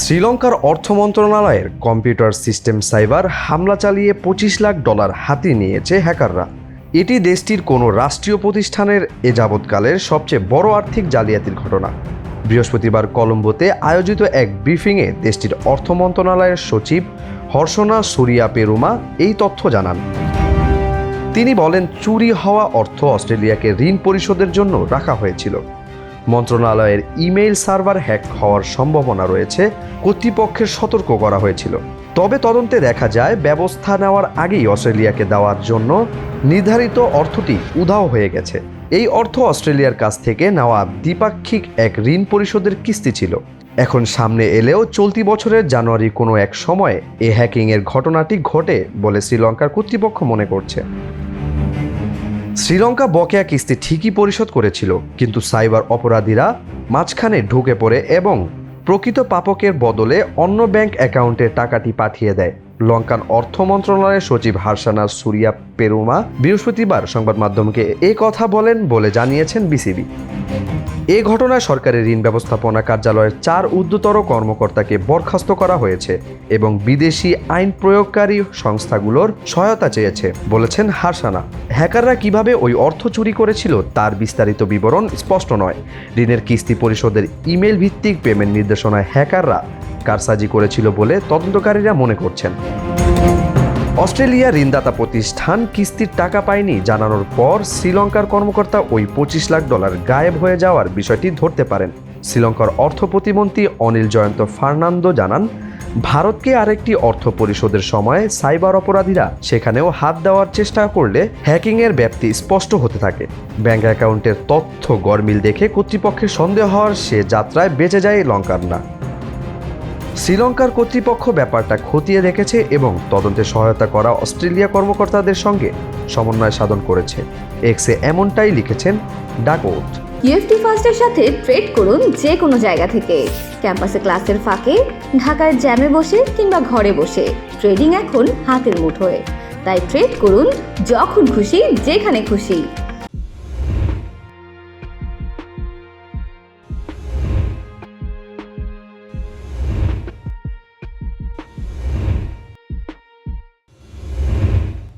শ্রীলঙ্কার অর্থ মন্ত্রণালয়ের কম্পিউটার সিস্টেম সাইবার হামলা চালিয়ে $25 লাখ হাতিয়ে নিয়েছে হ্যাকাররা। এটি দেশটির কোনো রাষ্ট্রীয় প্রতিষ্ঠানের এ যাবৎকালের সবচেয়ে বড় আর্থিক জালিয়াতির ঘটনা। বৃহস্পতিবার কলম্বোতে আয়োজিত এক ব্রিফিংয়ে দেশটির অর্থ মন্ত্রণালয়ের সচিব হর্ষনা সুরিয়া পেরুমা এই তথ্য জানান। তিনি বলেন, চুরি হওয়া অর্থ অস্ট্রেলিয়াকে ঋণ পরিশোধের জন্য রাখা হয়েছিল। মন্ত্রণালয়ের ইমেইল সার্ভার হ্যাক হওয়ার সম্ভাবনা রয়েছে, কর্তৃপক্ষের সতর্ক করা হয়েছিল। তবে তদন্তে দেখা যায়, ব্যবস্থা নেওয়ার আগেই অস্ট্রেলিয়াকে দেওয়ার জন্য নির্ধারিত অর্থটি উধাও হয়ে গেছে। এই অর্থ অস্ট্রেলিয়ার কাছ থেকে নেওয়া দ্বিপাক্ষিক এক ঋণ পরিশোধের কিস্তি ছিল। এখন সামনে এলেও চলতি বছরের জানুয়ারি কোনো এক সময়ে এই হ্যাকিংয়ের ঘটনাটি ঘটে বলে শ্রীলঙ্কার কর্তৃপক্ষ মনে করছে। শ্রীলঙ্কা বকেয়া কিস্তি ঠিকই পরিশোধ করেছিল, কিন্তু সাইবার অপরাধীরা মাঝখানে ঢুকে পড়ে এবং প্রকৃত প্রাপকের বদলে অন্য ব্যাংক অ্যাকাউন্টে টাকাটি পাঠিয়ে দেয়। লঙ্কান অর্থ মন্ত্রণালয়ের সচিব হার্ষানা সুরিয়া পেরুমা বৃহস্পতিবার সংবাদ মাধ্যমকে এ কথা বলেন বলে জানিয়েছেন বিসিবি। এ ঘটনায় সরকারের ঋণ ব্যবস্থাপনা কার্যালয়ের 4 ঊর্ধ্বতর কর্মকর্তাকে বরখাস্ত করা হয়েছে এবং বিদেশি আইন প্রয়োগকারী সংস্থাগুলোর সহায়তা চেয়েছে বলেছেন হার্ষানা। হ্যাকাররা কিভাবে ওই অর্থ চুরি করেছিল তার বিস্তারিত বিবরণ স্পষ্ট নয়। ঋণের কিস্তি পরিশোধের ইমেল ভিত্তিক পেমেন্ট নির্দেশনায় হ্যাকাররা কারসাজি করেছিল বলে তদন্তকারীরা মনে করছেন। অস্ট্রেলিয়া ঋণদাতা প্রতিষ্ঠান কিস্তির টাকা পায়নি জানানোর পর শ্রীলঙ্কার কর্মকর্তা ওই $25 লাখ গায়েব হয়ে যাওয়ার বিষয়টি ধরতে পারেন। শ্রীলঙ্কার অর্থ প্রতিমন্ত্রী অনিল জয়ন্ত ফার্নান্দো জানান, ভারতকে আরেকটি অর্থ পরিশোধের সময় সাইবার অপরাধীরা সেখানেও হাত দেওয়ার চেষ্টা করলে হ্যাকিংয়ের ব্যাপ্তি স্পষ্ট হতে থাকে। ব্যাংক অ্যাকাউন্টের তথ্য গরমিল দেখে কর্তৃপক্ষের সন্দেহ হওয়ার সে যাত্রায় বেঁচে যায় লঙ্কার না। শ্রীলঙ্কার কর্তৃপক্ষ ব্যাপারটা খতিয়ে দেখেছে এবং তদন্তে সহায়তা করা অস্ট্রেলিয়া কর্মকর্তাদের সঙ্গে সমন্বয় সাধন করেছে। এক্সে এমনটাই লিখেছেন ডাকওয়ার্থ। ইএফটি ফার্স্টের সাথে ট্রেড করুন যে কোনো জায়গা থেকে। ক্যাম্পাসে ক্লাসের ফাঁকে, ঢাকার জ্যামে বসে কিংবা ঘরে বসে ট্রেডিং এখন হাতের মুঠোয়। তাই ট্রেড করুন যখন খুশি, যেখানে খুশি।